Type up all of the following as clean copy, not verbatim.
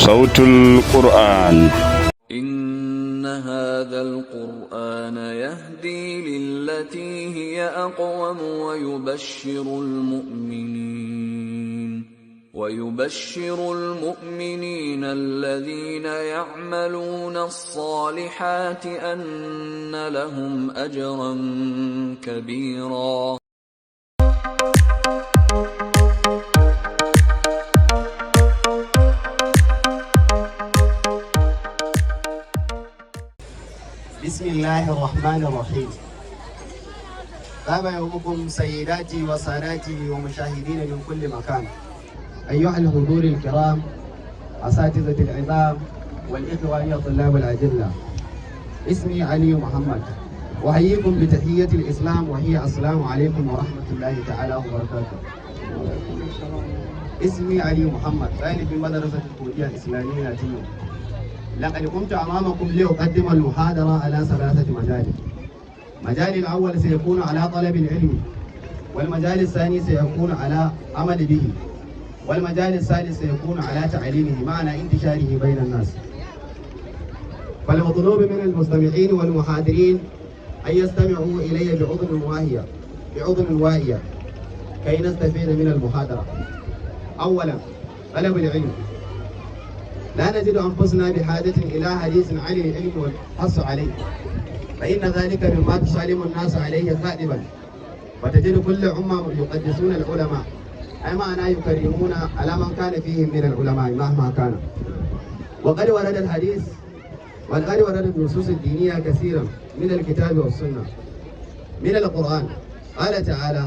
صوت القرآن. إن هذا القرآن يهدي للتي هي أقوم ويبشر المؤمنين الذين يعملون الصالحات أن لهم أجرا كبيرا. بسم الله الرحمن الرحيم. طاب يومكم سيداتي وسادتي ومشاهدين من كل مكان. أيها الحضور الكرام، أساتذة العظام والإخوة طلاب الأجلة، اسمي علي محمد، أحييكم بتحية الإسلام وهي السلام عليكم ورحمة الله تعالى وبركاته. اسمي علي محمد، طالب في مدرسة الكلية الإسلامية تيمو. لقد قمت أمامكم لأقدم المحاضرة على 3 مجال. المجال الأول سيكون على طلب العلم، والمجال الثاني سيكون على عمل به، والمجال الثالث سيكون على تعليمه معنى انتشاره بين الناس. فالمطلوب من المستمعين والمحاضرين أن يستمعوا إلي بأذن واعية كي نستفيد من المحاضرة. أولا، طلب العلم. لا نجد أنفسنا بحاجة إلى حديث عن العلم والحث عليه، فإن ذلك مما تسالم الناس عليه غالبا، وتجد كل أمة يقدسون العلماء، أي معنى يكرمون على من كان فيهم من العلماء مهما كان. وقد ورد الحديث وقد وردت النصوص الدينية كثيرا من الكتاب والسنة. من القرآن قال تعالى: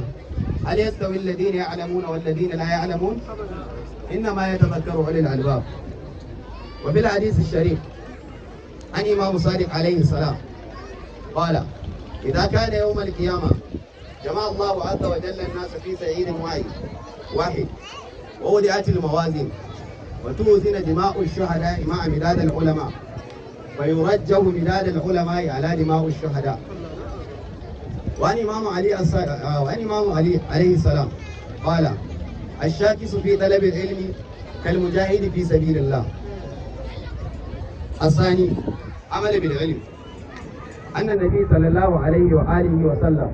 هل يستوي الذين يعلمون والذين لا يعلمون؟ إنما يتذكر أولي الألباب. وفي الحديث الشريف عن إمام صادق عليه السلام قال: إذا كان يوم القيامة جمع الله عز وجل الناس في سعيد واحد ووضعت الموازين وتوزن دماء الشهداء مع مداد العلماء، فيرجه مداد العلماء على دماء الشهداء. وعن إمام علي عليه السلام قال: الشاكس في طلب العلم كالمجاهد في سبيل الله. الثاني، عمل بالعلم. أن النبي صلى الله عليه وآله وسلم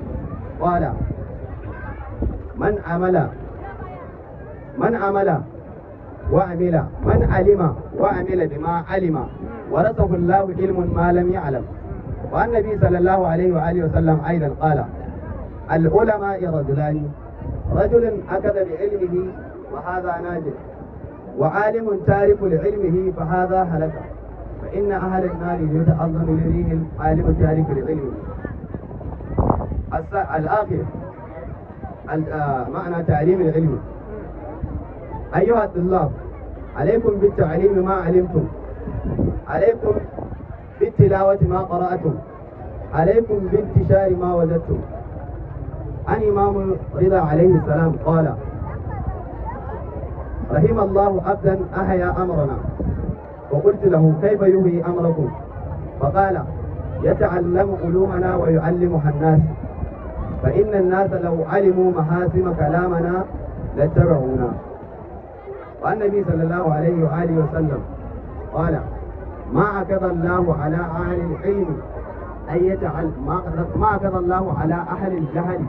قال: من علم وعمل بما علم ورثه الله علم ما لم يعلم. والنبي صلى الله عليه وآله وسلم أيضا قال: العلماء رجلان، رجل أخذ بعلمه وهذا ناجح، وعالم تارك لعلمه فهذا هلك، فإن أهل النار يتأذن لديه العالم التارك لعلمه. الآخر معنى تعليم العلم. أيها الطلاب، عليكم بالتعليم ما علمتم، عليكم بالتلاوة ما قرأتم، عليكم بانتشار ما وجدتم. عن إمام رضا عليه السلام قال: رحم الله عبدا أحيا أمرنا. وقلت له: كيف يحيي أمركم؟ فقال: يتعلم علومنا ويعلمها الناس، فإن الناس لو علموا محاسن كلامنا لاتبعونا. والنبي صلى الله عليه وآله وسلم قال: ما أكد الله على أهل العلم ما أكد الله على أهل الجهل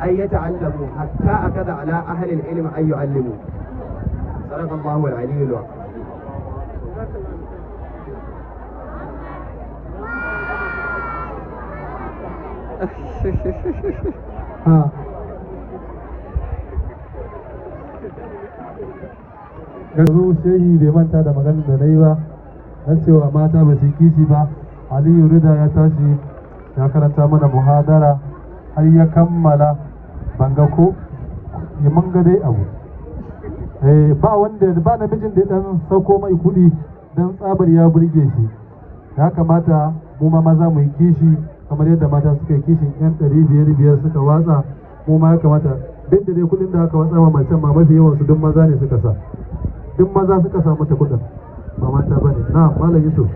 أن يتعلموا حتى أكد على أهل العلم أن يعلموا. صدق الله العلي العظيم. yanzu shehi bai manta da maganar da na yi ba na cewa mata ba su kishi ba. Aliyu Rida ya tashi ya karanta mana muhadara har ya kammala, banga ko ya manga dai abu ba namijin da ya dan sauko mai kudi dan tsabar ya burge shi. Ya kamata mu ma maza mu yi kishi kamar yadda mata suka yi kishin yan 500 suka watsa. Mu ma ya kamata duk da dai kudin da aka watsa ma macen ma mafi yawan su duk maza ne suka sa, duk maza suka samu ta kudin ba mata bane. Na Malam Yusuf.